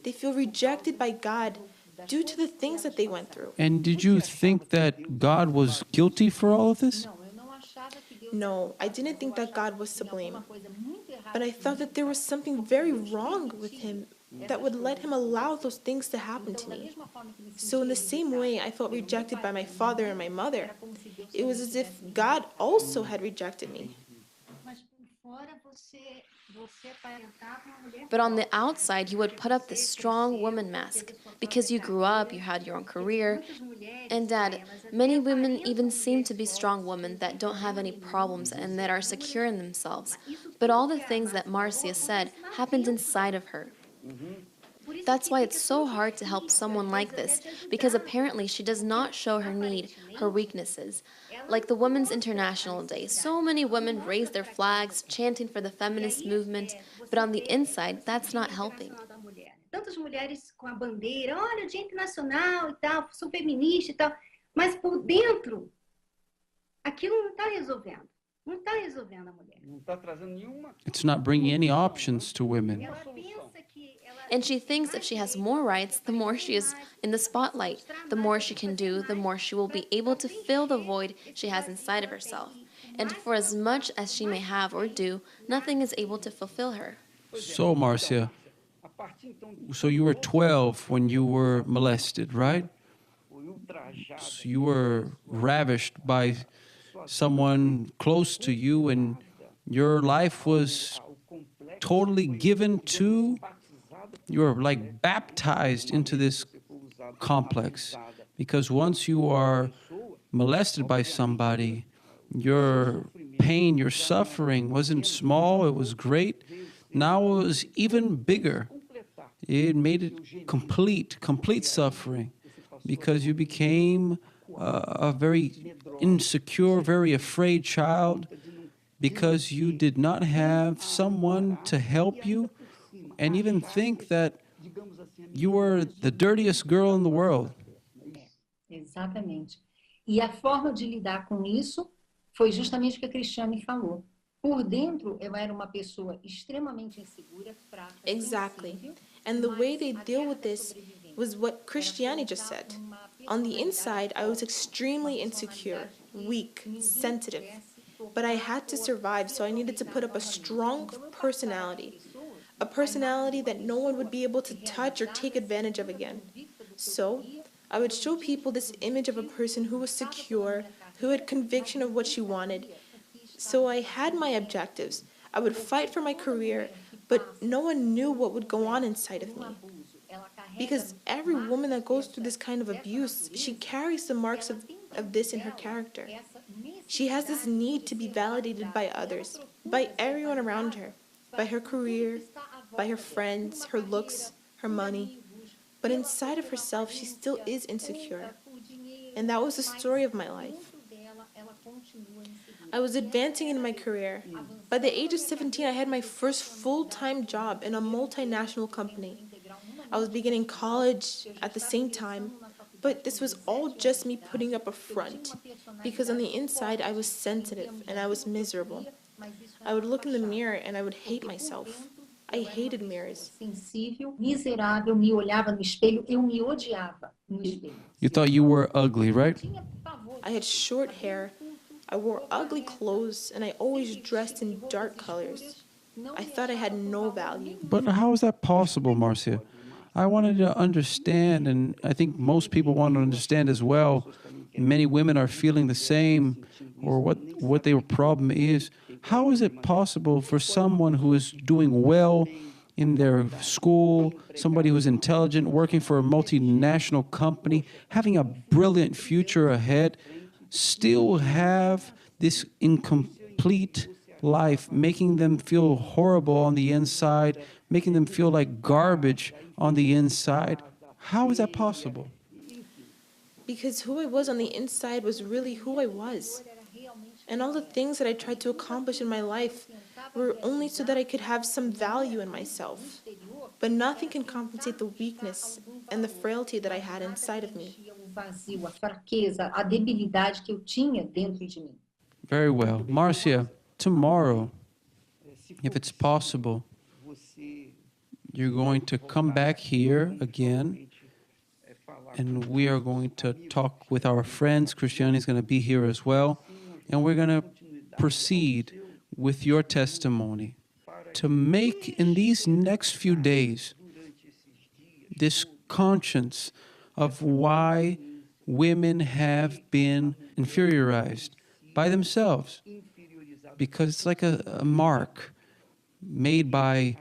They feel rejected by God due to the things that they went through. And did you think that God was guilty for all of this? No, I didn't think that God was to blame, but I thought that there was something very wrong with him that would let him allow those things to happen to me. So in the same way I felt rejected by my father and my mother, it was as if God also had rejected me. But on the outside, you would put up this strong woman mask because you grew up, you had your own career. And Dad, many women even seem to be strong women that don't have any problems and that are secure in themselves. But all the things that Marcia said happened inside of her. That's why it's so hard to help someone like this, because apparently she does not show her need, her weaknesses. Like the Women's International Day, so many women raise their flags, chanting for the feminist movement, but on the inside, that's not helping. Tantas mulheres com a bandeira, olha, Dia Internacional e tal, sou feminista e tal, mas por dentro, aquilo não está resolvendo. Não está resolvendo a mulher. Não está trazendo nenhuma. It's not bringing any options to women. Ela pensa que And she thinks if she has more rights, the more she is in the spotlight, the more she can do, the more she will be able to fill the void she has inside of herself. And for as much as she may have or do, nothing is able to fulfill her. So, Marcia, so you were 12 when you were molested, right? So you were ravished by someone close to you, and your life was totally given to, you were like baptized into this complex. Because once you are molested by somebody, your pain, your suffering wasn't small, it was great. Now it was even bigger. It made it complete suffering, because you became a very insecure, very afraid child, because you did not have someone to help you, and even think that you were the dirtiest girl in the world. Exatamente. E a forma de lidar com isso foi justamente o que a Cristiane falou. Por dentro, eu era uma pessoa extremamente insegura, fraca, Exactly. sensível, And the way they deal with this was what Christiane just said. On the inside, I was extremely insecure, weak, sensitive. But I had to survive, so I needed to put up a strong personality. A personality that no one would be able to touch or take advantage of again. So, I would show people this image of a person who was secure, who had conviction of what she wanted. So I had my objectives. I would fight for my career, but no one knew what would go on inside of me. Because every woman that goes through this kind of abuse, she carries the marks of this in her character. She has this need to be validated by others, by everyone around her, by her career, by her friends, her looks, her money. But inside of herself, she still is insecure. And that was the story of my life. I was advancing in my career. By the age of 17, I had my first full-time job in a multinational company. I was beginning college at the same time, but this was all just me putting up a front, because on the inside I was sensitive and I was miserable. I would look in the mirror and I would hate myself. I hated mirrors. sensível, miserável, me olhava no espelho, eu me odiava no espelho. You thought you were ugly, right? I had short hair, I wore ugly clothes, and I always dressed in dark colors. I thought I had no value. But how is that possible, Marcia? I wanted to understand, and I think most people want to understand as well. Many women are feeling the same, or what their problem is. How is it possible for someone who is doing well in their school, somebody who's intelligent, working for a multinational company, having a brilliant future ahead, still have this incomplete life, making them feel horrible on the inside, making them feel like garbage on the inside? How is that possible? Because who I was on the inside was really who I was. And all the things that I tried to accomplish in my life were only so that I could have some value in myself. But nothing can compensate the weakness and the frailty that I had inside of me. O vazio, a fraqueza, a debilidade que eu tinha dentro de mim. Very well. Marcia, tomorrow, if it's possible, you're going to come back here again, and we are going to talk with our friends. Cristiane is going to be here as well, and we're going to proceed with your testimony to make in these next few days this conscience of why women have been inferiorized by themselves, because it's like a mark made by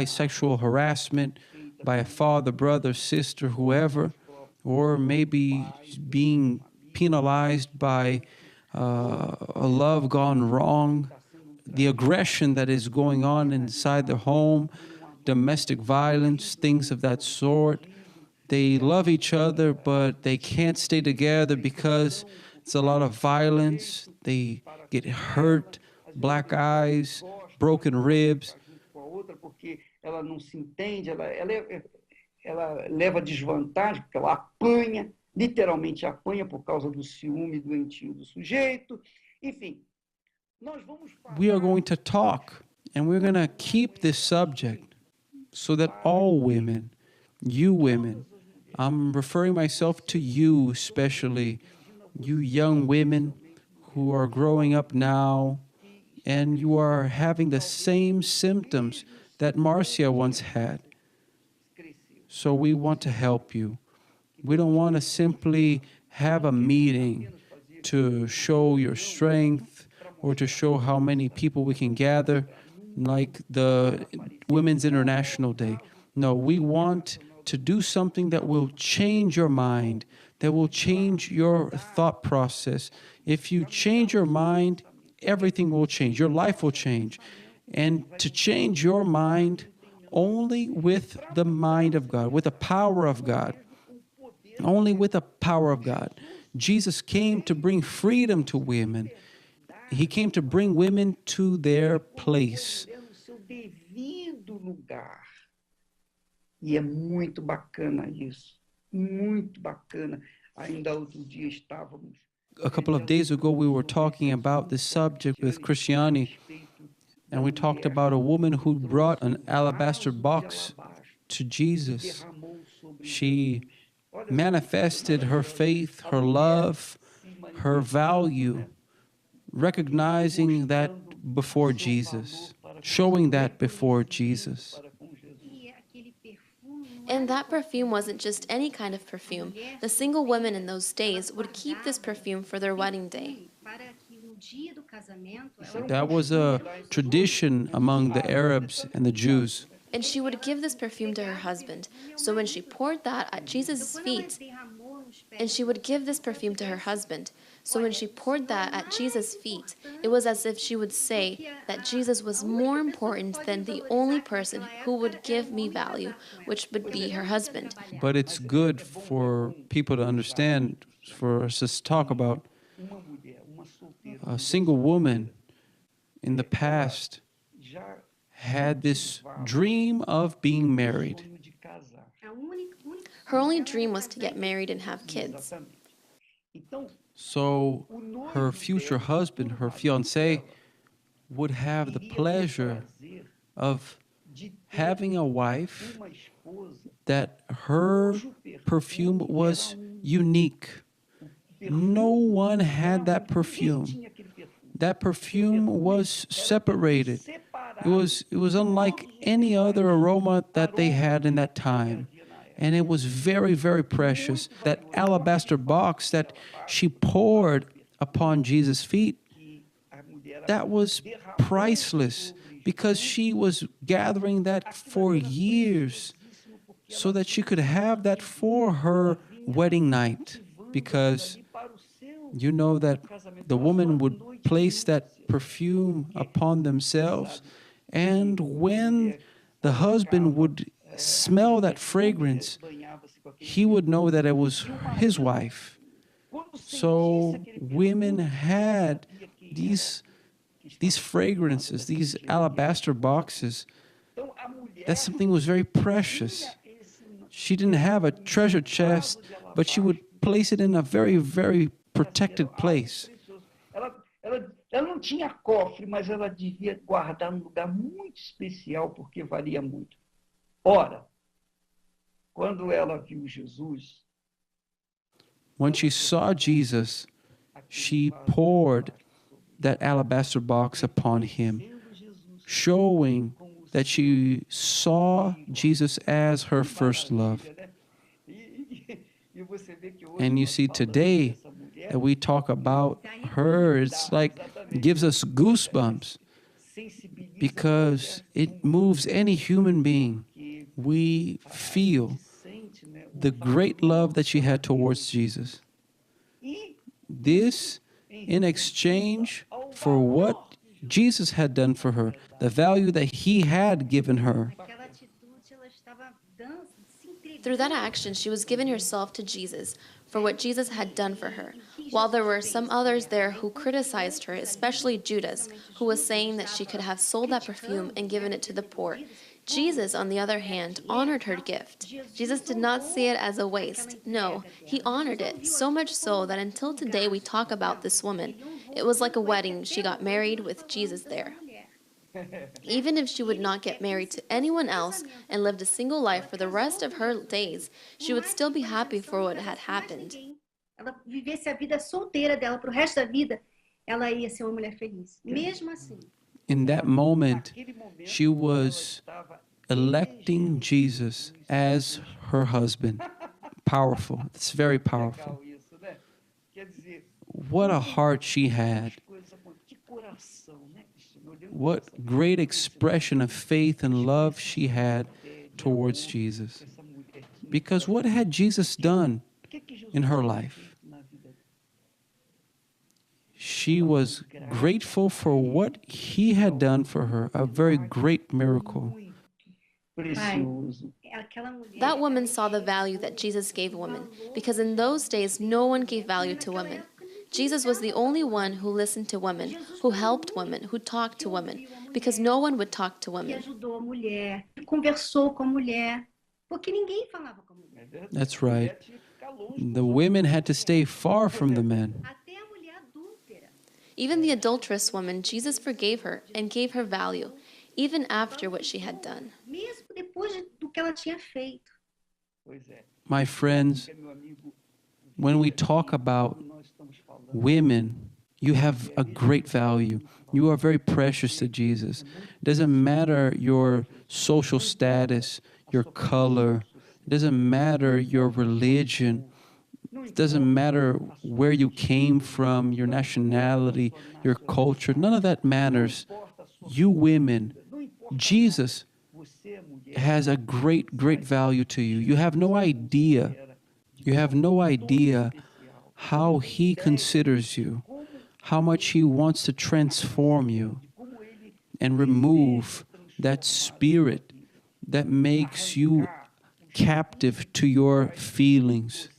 sexual harassment by a father, brother, sister, whoever, or maybe being penalized by a love gone wrong, the aggression that is going on inside the home, domestic violence, things of that sort. They love each other, but they can't stay together because it's a lot of violence. They get hurt, black eyes, broken ribs. Porque ela não se entende, ela leva desvantagem, porque ela apanha, literalmente apanha por causa do ciúme doentio do sujeito. Enfim, nós vamos falar. We are going to talk, and we're going to keep this subject so that all women, you women, I'm referring myself to you especially, you young women who are growing up now, and you are having the same symptoms that Marcia once had. So we want to help you. We don't want to simply have a meeting to show your strength or to show how many people we can gather, like the Women's International Day. No, we want to do something that will change your mind, that will change your thought process. If you change your mind, everything will change. Your life will change. And to change your mind only with the mind of God, with the power of God. Only with the power of God. Jesus came to bring freedom to women. He came to bring women to their place. E é muito bacana isso. Muito bacana. Ainda outro dia estávamos. A couple of days ago, we were talking about this subject with Cristiane, and we talked about a woman who brought an alabaster box to Jesus. She manifested her faith, her love, her value, recognizing that before Jesus, showing that before Jesus. And that perfume wasn't just any kind of perfume. The single women in those days would keep this perfume for their wedding day. That was a tradition among the Arabs and the Jews. And she would give this perfume to her husband. So when she poured that at Jesus' feet, and she would give this perfume to her husband. So when she poured that at Jesus' feet, it was as if she would say that Jesus was more important than the only person who would give me value, which would be her husband. But it's good for people to understand, for us to talk about a single woman in the past had this dream of being married. Her only dream was to get married and have kids. So her future husband, her fiancé, would have the pleasure of having a wife that her perfume was unique. No one had that perfume. That perfume was separated. It was unlike any other aroma that they had in that time. And it was very, very precious. That alabaster box that she poured upon Jesus' feet, that was priceless because she was gathering that for years so that she could have that for her wedding night. Because you know that the woman would place that perfume upon themselves, and when the husband would smell that fragrance, he would know that it was his wife. So women had these fragrances, these alabaster boxes. That something was very precious. She didn't have a treasure chest, but she would place it in a very, very protected place. Ela não tinha cofre, mas ela devia guardar num lugar muito especial, porque valia muito. Ora, quando ela viu Jesus, When she saw Jesus, she poured that alabaster box upon him, showing that she saw Jesus as her first love. And you see, today that we talk about her, it's like it gives us goosebumps because it moves any human being. We feel the great love that she had towards Jesus. This in exchange for what Jesus had done for her, the value that he had given her. Aquela atitude, ela estava se entregando. Through that action, she was giving herself to Jesus for what Jesus had done for her, while there were some others there who criticized her, especially Judas, who was saying that she could have sold that perfume and given it to the poor. Jesus, on the other hand, honored her gift. Jesus did not see it as a waste. No, he honored it, so much so that until today we talk about this woman. It was like a wedding. She got married with Jesus there. Even if she would not get married to anyone else and lived a single life for the rest of her days, she would still be happy for what had happened. Ela vivesse a vida solteira dela pro resto da vida, ela ia ser uma mulher feliz. Mesmo assim. In that moment, she was electing Jesus as her husband. Powerful. It's very powerful. What a heart she had. What great expression of faith and love she had towards Jesus. Because what had Jesus done in her life? She was grateful for what he had done for her, a very great miracle. That woman saw the value that Jesus gave women, because in those days no one gave value to women. Jesus was the only one who listened to women, who helped women, who talked to women, because no one would talk to E women. ajudou a mulher, conversou com a mulher, porque ninguém falava com a mulher. That's right. The women had to stay far from the men. Até a mulher adúltera. Even the adulterous woman, Jesus forgave her and gave her value, even after what she had done. Mesmo depois do que ela tinha feito. My friends, when we talk about women, you have a great value. You are very precious to Jesus. It doesn't matter your social status, your color. It doesn't matter your religion. It doesn't matter where you came from, your nationality, your culture. None of that matters. You women, Jesus has a great, great value to you. You have no idea. You have no idea how he considers you, how much he wants to transform you and remove that spirit that makes you captive to your feelings,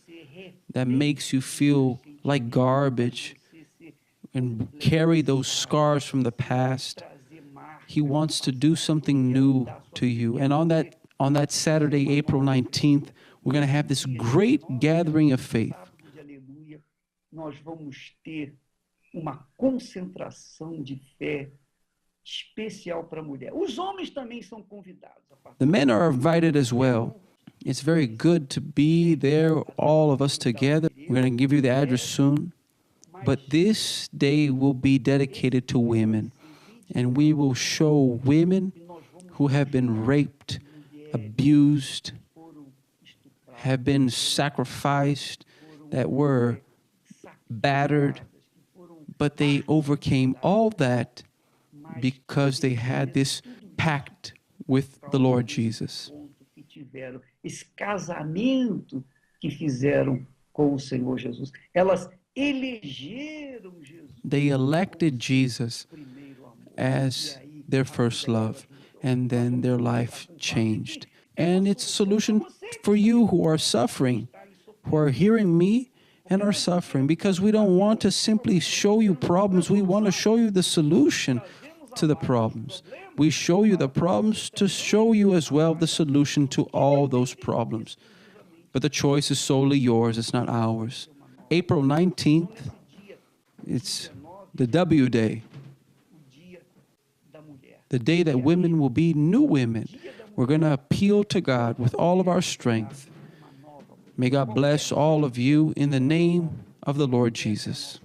that makes you feel like garbage and carry those scars from the past. He wants to do something new to you. And on that Saturday, April 19th, we're going to have this great gathering of faith. Nós vamos ter uma concentração de fé especial para a mulher. Os homens também são convidados. The men are invited as well. It's very good to be there, all of us together. We're going to give you the address soon. But this day will be dedicated to women. And we will show women who have been raped, abused, have been sacrificed, that were battered, but they overcame all that because they had this pact with the Lord Jesus. Esse casamento que fizeram com o Senhor Jesus. Elas elegeram Jesus. They elected Jesus as their first love, and then their life changed. And it's a solution for you who are suffering, who are hearing me and are suffering, because we don't want to simply show you problems. We want to show you the solution to the problems. We show you the problems to show you as well the solution to all those problems. But the choice is solely yours, it's not ours. April 19th, it's the W Day, the day that women will be new women, We're going to appeal to God with all of our strength. May God bless all of you in the name of the Lord Jesus.